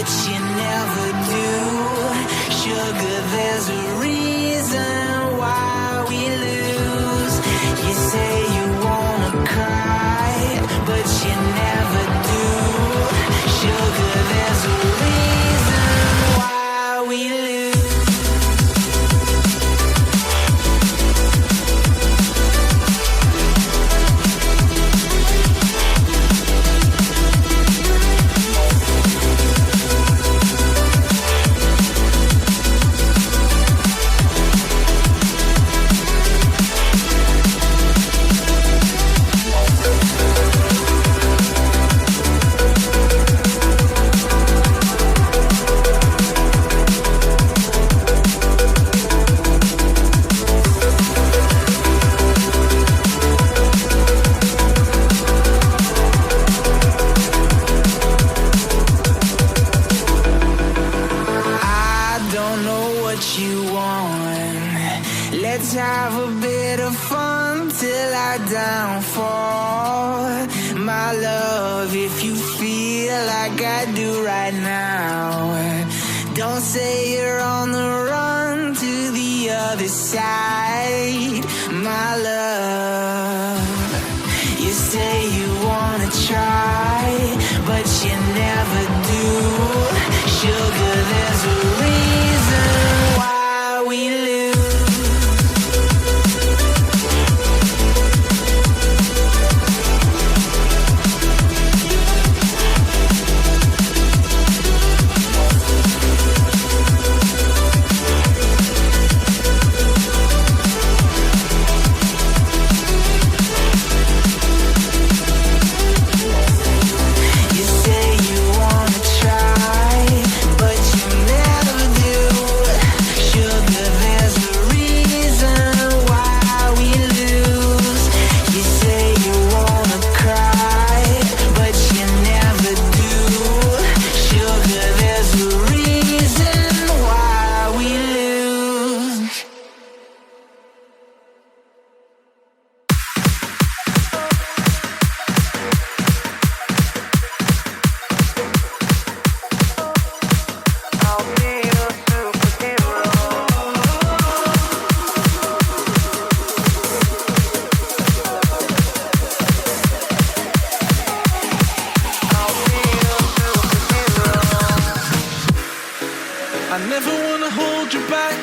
but you never do. Sugar, there's a reason why we lose. You say you wanna cry, but you never do. Sugar, there's a reason why we lose. Let's have a bit of fun till I downfall. My love, if you feel like I do right now, don't say you're on the run to the other side. My love, you say you wanna try, but you never do. Sugar, there's a reason why we lose. I never wanna hold you back.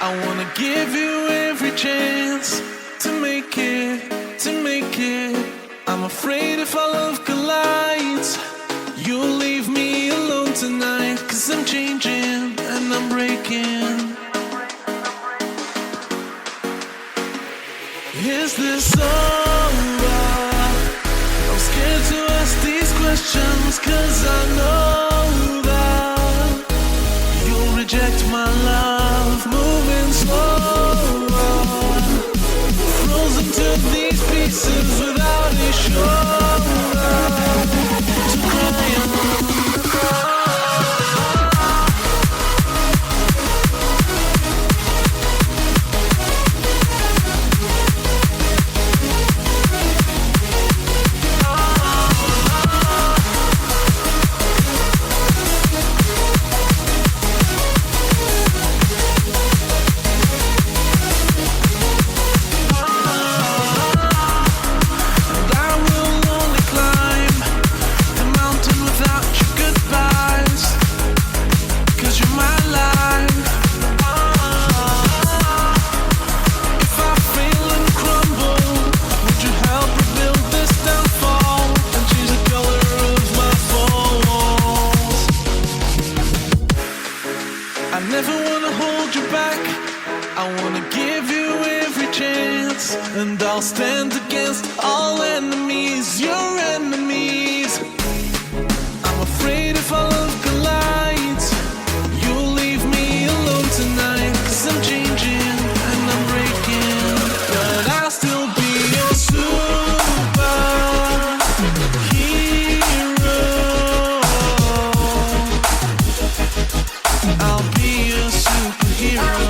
I wanna give you every chance to make it, to make it. I'm afraid if our love collides, you'll leave me alone tonight. 'Cause I'm changing and I'm breaking. Is this over? I'm scared to ask these questions, 'cause I know reject my love, moving slower, frozen to these pieces without a shoulder to cry on. And I'll stand against all enemies, your enemies. I'm afraid if our love collides, you'll leave me alone tonight. 'Cause I'm changing and I'm breaking, but I'll still be your superhero. I'll be your superhero.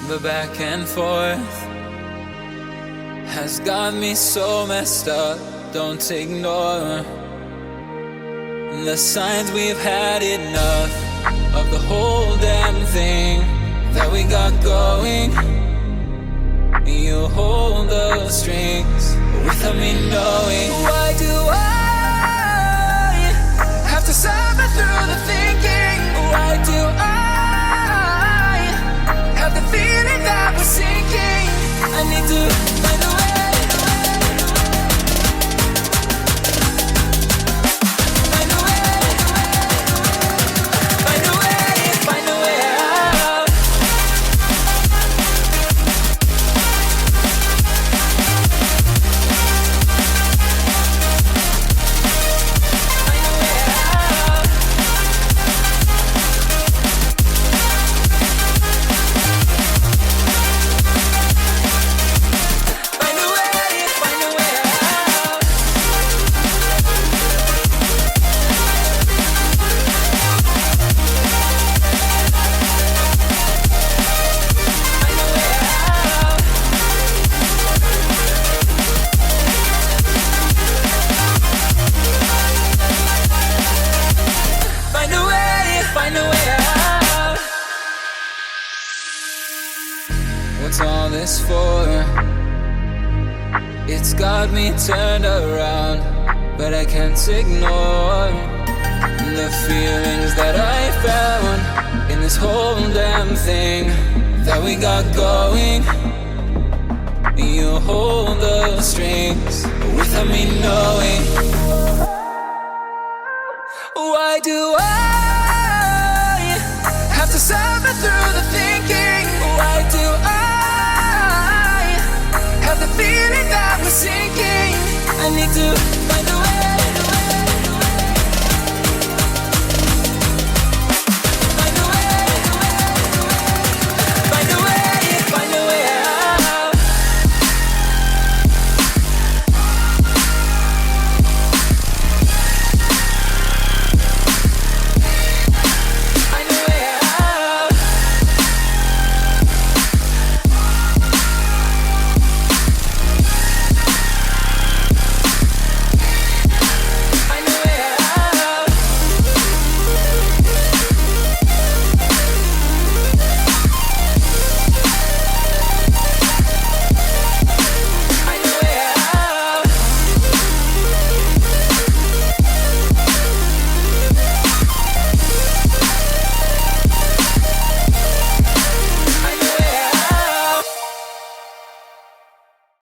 The back and forth has got me so messed up. Don't ignore the signs. We've had enough of the whole damn thing that we got going. You hold the strings without me knowing. Why do I have to suffer through the thinking? Why do I have the feeling that we're sinking? I need to find a way. What's all this for? It's got me turned around, but I can't ignore the feelings that I found in this whole damn thing that we got going. You hold the strings without me knowing. Why do I have to suffer through the thinking? Why do I have the feeling that we're sinking? I need to